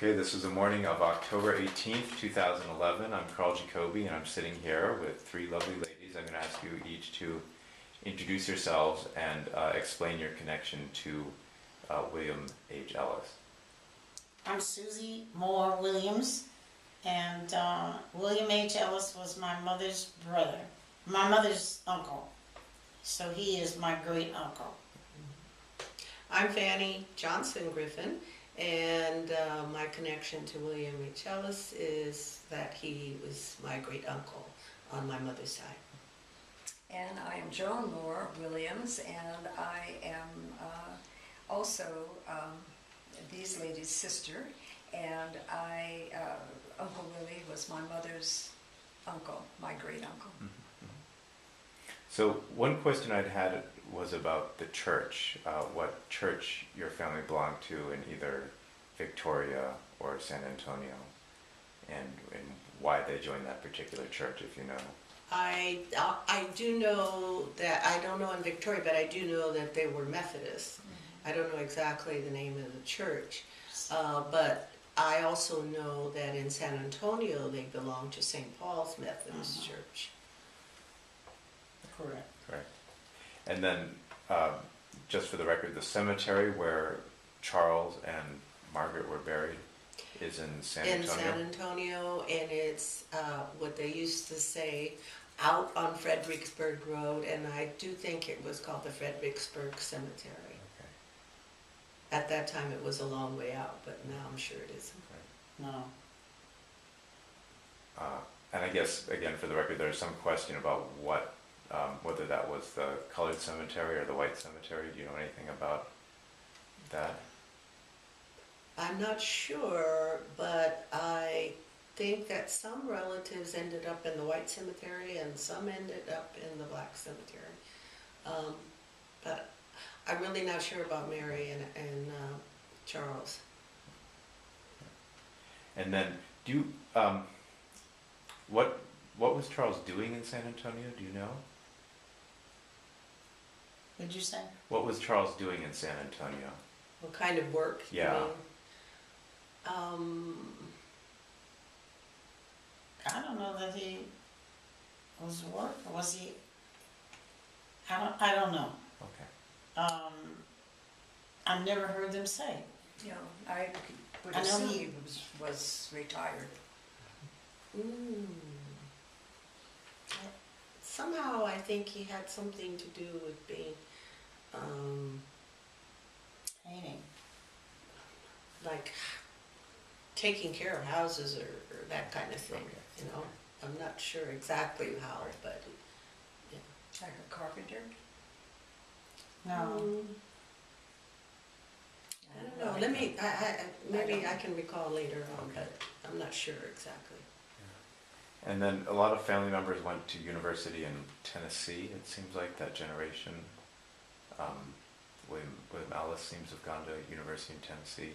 Okay, this is the morning of October 18th, 2011. I'm Carl Jacoby, and I'm sitting here with three lovely ladies. I'm going to ask you each to introduce yourselves and explain your connection to William H. Ellis. I'm Susie Moore Williams, and William H. Ellis was my mother's brother, my mother's uncle. So he is my great uncle. I'm Fanny Johnson Griffin, and my connection to William H. Ellis is that he was my great uncle on my mother's side. And I am Joan Moore Williams, and I am also these ladies' sister, and Uncle Willie was my mother's uncle, my great uncle. So one question I'd had was about the church, what church your family belonged to in either Victoria or San Antonio, and why they joined that particular church, if you know. I do know that, I don't know in Victoria, but I do know that they were Methodists. I don't know exactly the name of the church, but I also know that in San Antonio they belong to St. Paul's Methodist Church. Correct. Correct. And then, just for the record, the cemetery where Charles and Margaret were buried is in San Antonio? In San Antonio, and it's what they used to say, out on Fredericksburg Road, and I do think it was called the Fredericksburg Cemetery. Okay. At that time it was a long way out, but now I'm sure it isn't. No. And I guess, again, for the record, there's some question about what, whether that was the colored cemetery or the white cemetery. Do you know anything about that? I'm not sure, but I think that some relatives ended up in the white cemetery and some ended up in the black cemetery. But I'm really not sure about Mary and Charles. And then, do you, what was Charles doing in San Antonio? Do you know? What'd you say? What was Charles doing in San Antonio? What kind of work? you Yeah. mean? I don't know that he was was he? I don't know. Okay. I've never heard them say. You know, I would I know assume he- he was retired. Mm. Somehow I think he had something to do with being Painting. like taking care of houses or that kind of thing, Okay. you know. I'm not sure exactly how, but Like a carpenter? No. I don't know. Let me, maybe I can recall later on, Okay. but I'm not sure exactly. And then a lot of family members went to university in Tennessee, it seems like, that generation. William Ellis seems to have gone to university in Tennessee.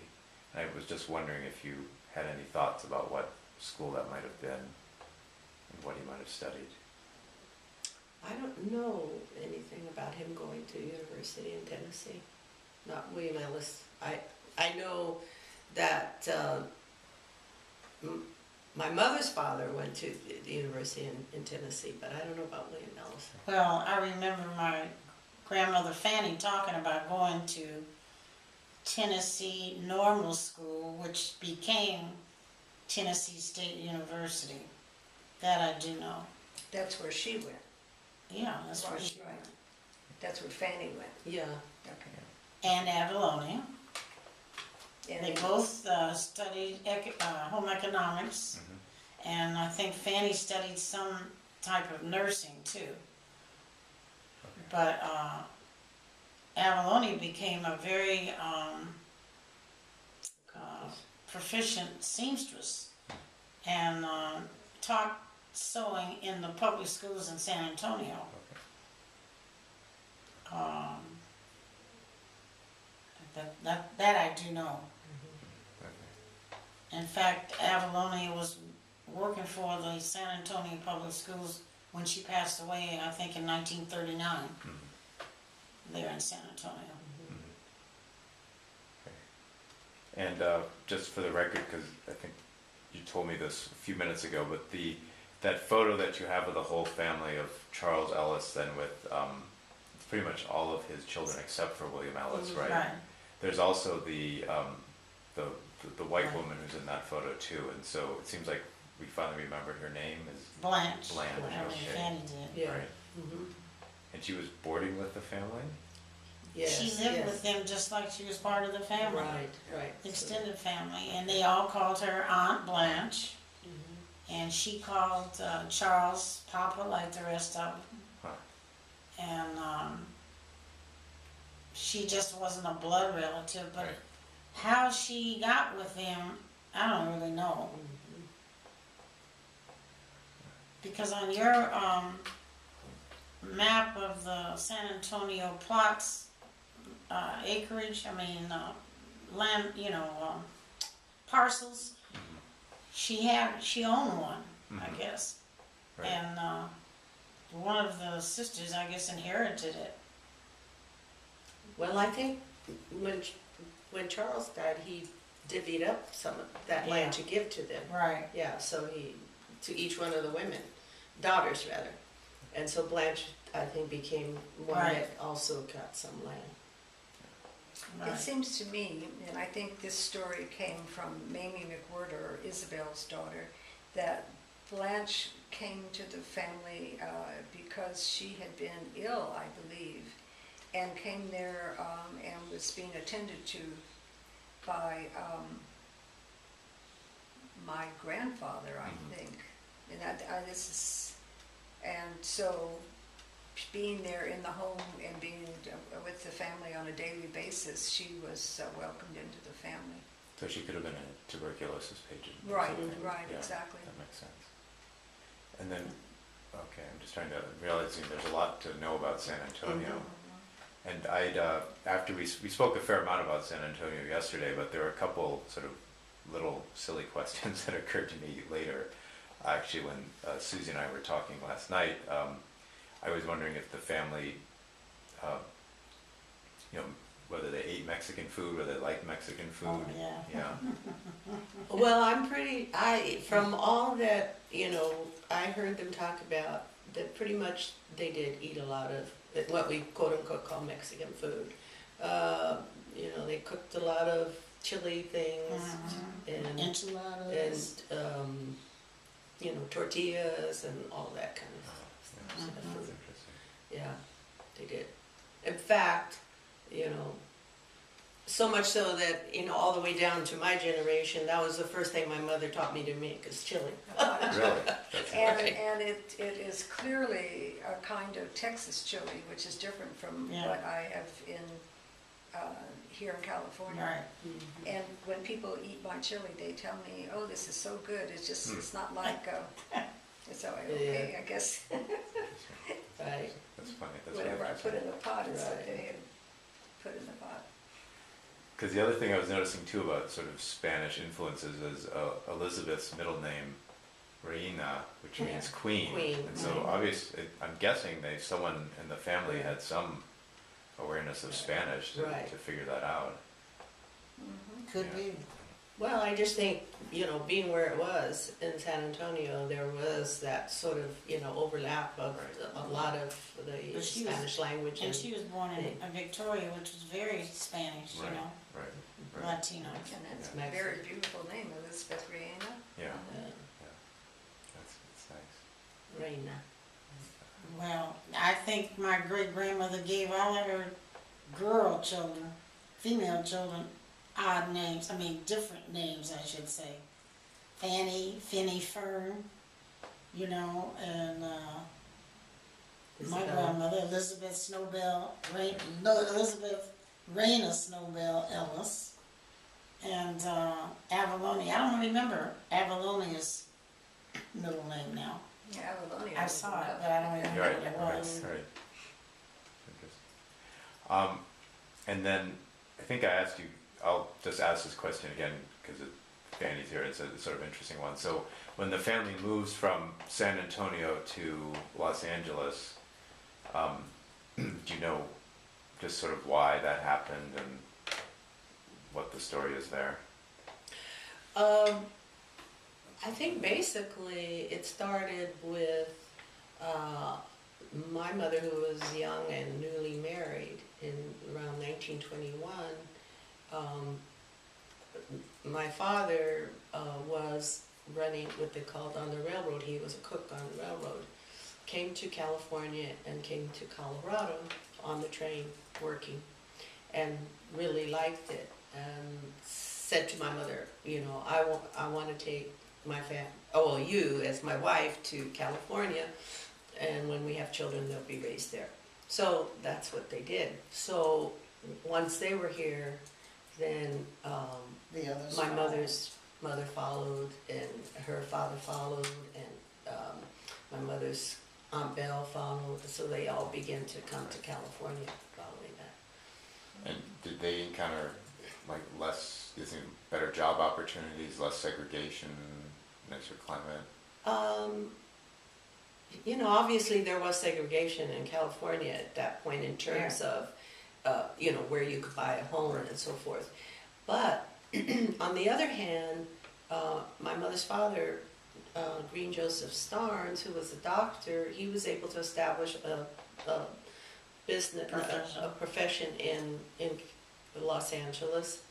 And I was just wondering if you had any thoughts about what school that might have been and what he might have studied. I don't know anything about him going to university in Tennessee. Not William Ellis. I know that my mother's father went to the university in Tennessee, but I don't know about William Ellis. Well, I remember my grandmother Fanny talking about going to Tennessee Normal School, which became Tennessee State University. That I do know. That's where she went. Yeah, that's where Right, she right. went. That's where Fanny went. Yeah. Okay. And Avalonia. And They both studied home economics, and I think Fanny studied some type of nursing too. But Avalonia became a very proficient seamstress and taught sewing in the public schools in San Antonio. That I do know. In fact, Avalonia was working for the San Antonio Public Schools when she passed away, I think in 1939, there in San Antonio. And just for the record, because I think you told me this a few minutes ago, but that photo that you have of the whole family of Charles Ellis, then with it's pretty much all of his children except for William Ellis, right? Right. There's also the white Right. woman who's in that photo too, and so it seems like we finally remembered her name is Blanche. Blanche, I mean, okay. Fanny did. Yeah. right, Mhm. and she was boarding with the family. Yes, She lived yes. with them just like she was part of the family. Right, right. Extended family, and they all called her Aunt Blanche, Mhm. and she called Charles Papa like the rest of them. Huh. And she just wasn't a blood relative, but Right. how she got with them, I don't really know. Mhm. Because on your map of the San Antonio plots, acreage, land, parcels, she owned one, I Mhm. guess. Right. And one of the sisters, I guess, inherited it. Well, I think when Charles died, he divvied up some of that land to give to them. Right. Yeah, so to each one of the women, daughters rather. And so Blanche, I think, became one Right. that also got some land. It Right. seems to me, and I think this story came from Mamie McWhirter, Isabel's daughter, that Blanche came to the family because she had been ill, I believe, and came there and was being attended to by my grandfather, I Mhm. think. And and so being there in the home and being with the family on a daily basis, she was welcomed into the family. So she could have been a tuberculosis patient. or Right, something. right, Yeah, exactly. That makes sense. And then, okay, I'm just trying to realizing there's a lot to know about San Antonio. And after we spoke a fair amount about San Antonio yesterday, but there were a couple sort of little silly questions that occurred to me later. Actually, when Susie and I were talking last night, I was wondering if the family, whether they ate Mexican food, whether they liked Mexican food. Oh, yeah. Yeah. Well, from all that, I heard them talk about, that pretty much they did eat a lot of what we quote unquote call Mexican food. They cooked a lot of chili things and Enchiladas. tortillas and all that kind Oh, of yeah. stuff. That's interesting. Yeah, they did. In fact, so much so that, all the way down to my generation, that was the first thing my mother taught me to make is chili. Really? That's And, interesting. and it is clearly a kind of Texas chili, which is different from Yeah. what I have here in California. Right. And when people eat my chili, they tell me, "Oh, this is so good. It's just, Hmm. it's not like." So okay, I guess Right. That's funny. That's whatever I put in the pot is what Right. they had put in the pot. Because the other thing I was noticing too about sort of Spanish influences is Elizabeth's middle name, Reina, which Yeah. means queen. Queen, And so right. obviously, I'm guessing someone in the family had some awareness of Spanish to Right. figure that out. Could Yeah. be. Well, I just think, being where it was in San Antonio, there was that sort of, overlap of Right. a lot of the But she was- Spanish language. And she was born in Victoria, which was very Spanish, Right. Right. Right. Latino. And that's Yeah. a very beautiful name, Elizabeth Reina. Yeah. uh, That's nice. Reina. Well, I think my great grandmother gave all of her girl children, female children, odd names. Different names, I should say. Fanny, Finny Fern, and my Isabella. grandmother, Elizabeth Snowbell, Elizabeth Raina Snowbell Ellis, and Avalone. I don't remember Avalonia's middle name now. Yeah, Avalonia. I was saw it, enough. but I don't remember Right. what it Right. was. Right. Interesting. And then I think I asked you. I'll just ask this question again because Fanny's here. It's a sort of interesting one. So when the family moves from San Antonio to Los Angeles, do you know just sort of why that happened and what the story is there. I think basically it started with my mother, who was young and newly married in around 1921. My father was running what they called on the railroad. He was a cook on the railroad. Came to California and came to Colorado on the train working, and really liked it. And said to my mother, you know, I want to take my you as my wife to California, and when we have children, they'll be raised there. So that's what they did. So once they were here, then The others. my mother's mother followed, and her father followed, and my mother's Aunt Belle followed. So they all began to come to California following that. And did they encounter like less, you think, better job opportunities, less segregation, nicer climate? You know, obviously there was segregation in California at that point in terms of, you know, where you could buy a home and so forth. But on the other hand, my mother's father, Green Joseph Starnes, who was a doctor, he was able to establish a business, a profession in Los Angeles.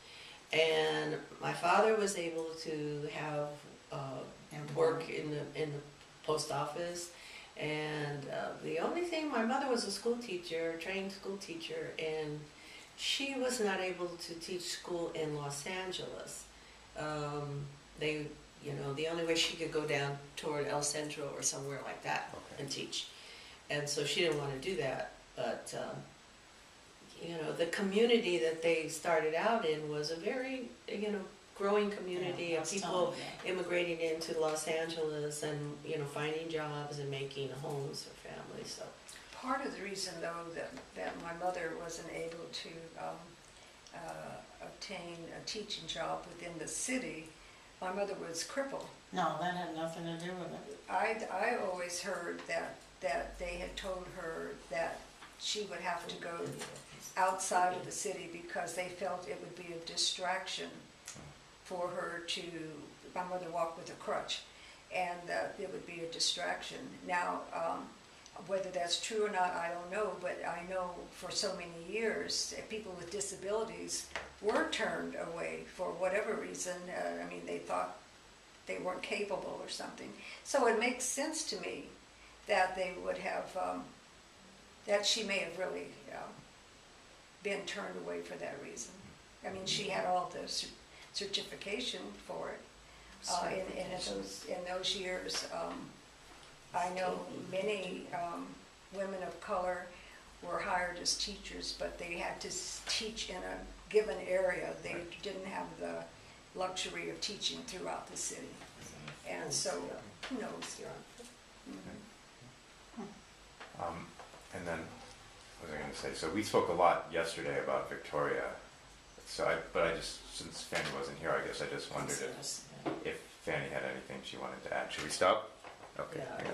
And my father was able to have work in the post office. And the only thing, my mother was a school teacher, trained school teacher, and she was not able to teach school in Los Angeles. They, you know, the only way she could go down toward El Centro or somewhere like that and teach. And so she didn't want to do that. But, you know, the community that they started out in was a very, you know, growing community of people immigrating into Los Angeles and, you know, finding jobs and making homes for families. So Part of the reason, though, that my mother wasn't able to obtain a teaching job within the city, my mother was crippled. No, that had nothing to do with it. I always heard that they had told her that she would have to go outside of the city because they felt it would be a distraction for her to, my mother walked with a crutch, and it would be a distraction. Now, whether that's true or not, I don't know, but I know for so many years, people with disabilities were turned away for whatever reason. I mean, they thought they weren't capable or something. So it makes sense to me that they would have, that she may have really been turned away for that reason. I mean, she had all the certification for it. In those years, I know many women of color were hired as teachers, but they had to teach in a given area. They didn't have the luxury of teaching throughout the city. And so, who knows? And then, what was I going to say? So we spoke a lot yesterday about Victoria. So since Fanny wasn't here, I guess I just wondered if Fanny had anything she wanted to add. Should we stop? Okay. yeah,